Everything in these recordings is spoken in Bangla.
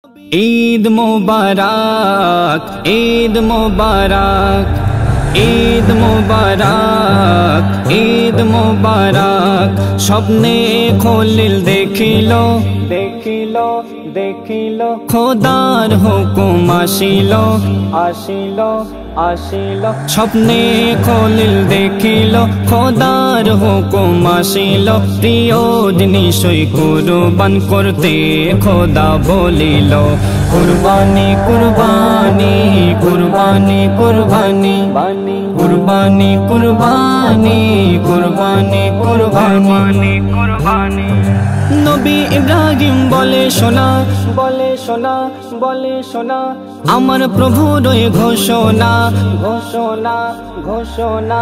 ঈদ মোবারক, ঈদ মোবারক, ঈদ মোবারক, ঈদ মোবারক। স্বপ্নে খলিল দেখিল, দেখিল, দেখিল, খোদার হুকুম আসিল, আসিল, আসিল। স্বপ্নে খলিল দেখিল, খোদার হুকুম আসিল। প্রিয় নিশই কুরবান করতে খোদা বলিল, কুরবানি কুরবানি কুরবানি কুরবানি কুরবানি কুরবানি কুরবানি কুরবানি কুরবানি। নবী ইব্রাহিম বলে শোনা, বলে শোনা, বলে শোনা, আমার প্রভুর ওই ঘোষণা, ঘোষণা, ঘোষণা।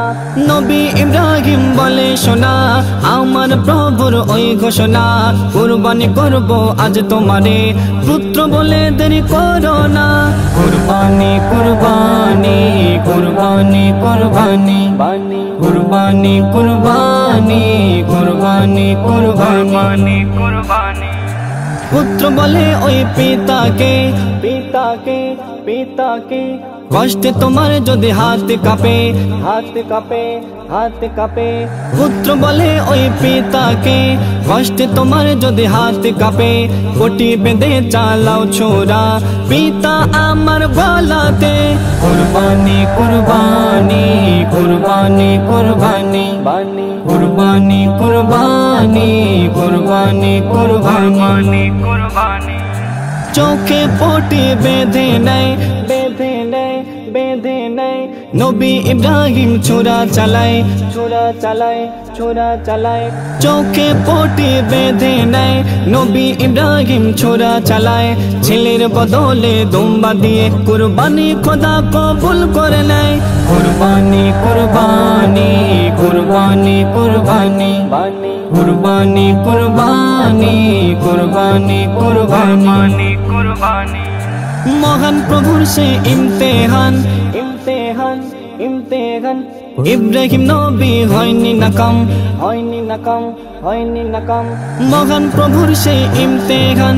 নবী ইব্রাহিম বলে শোনা, আমার প্রভুর ওই ঘোষণা। কুরবানি করব আজ তোমারে, পুত্র বলে দেরি করো না। কুরবানি কুরবানি কুরবানি কুরবানি কুরবানি কুরবানি কুরবানি কুরবানি কুরবানি। পুত্র বলে ওই পিতাকে, পিতাকে, পিতাকে, কষ্টে তোমার যদি হাত কাঁপে, হাত কাঁপে, হাত কাঁপে। পুত্র বলে ওই পিতাকে, কষ্টে তোমার যদি হাত কাঁপে, কোটি বেঁধে চালাও ছোরা পিতা আমার গলাতে। কুরবানি কুরবানি কুরবানি কুরবানি কুরবানি কুরবানি কুরবানি কুরবানি কুরবানি। চোখে পটি বেঁধে নেয়, বেঁধে নেয়, বেঁধে নেয়। নবী ইব্রাহিম ছোরা চালায়, ছোরা চালায়, ছোরা চালায়। চোখে পটি বেঁধে নেয়, নবী ইব্রাহিম ছোরা চালায়। ছেলের বদলে দুম্বা দিয়ে কুরবানি খোদা কবুল করে নেয়। কুরবানি কুরবানি কুরবানি কুরবানি কুরবানি কুরবানি কুরবানি কুরবানি কুরবানি। মহান প্রভুর সে ইমতেহান, ইমতেহান, ইমতেহান। ইব্রাহিম নবী হয়নি নাকাম, হয়নি নাকাম, হয়নি নাকাম। মহান প্রভুর সে ইমতেহান,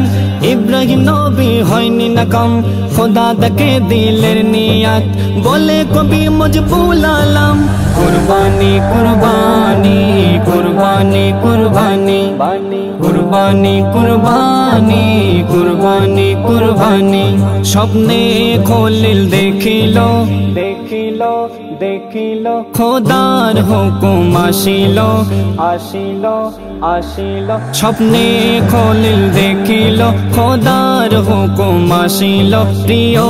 ইব্রাহিম নবী হয়নি নাকাম। খোদা তাকে দিলের নিয়াত, বলে কবি মজবুল আলম। কুরবানি কুরবানি কুরবানি কুরবানি কুরবানি কুরবানি কুরবানি কুরবানি। স্বপ্নে খলিল দেখিল, দেখিল, দেখিল, খোদার হুকুম আসিল, আসিল, আসিল। স্বপ্নে খলিল দেখিল, খোদার হুকুম আসিল। প্রিয়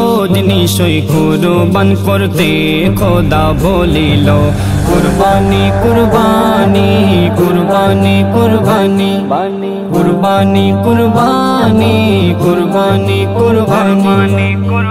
নিশই কুরবান করতে খোদা বলিল, কুরবানি কুরবানি কুরবানি কুরবানি কুরবানি কুরবানি কুরবানি কুরবানি কুরবানি।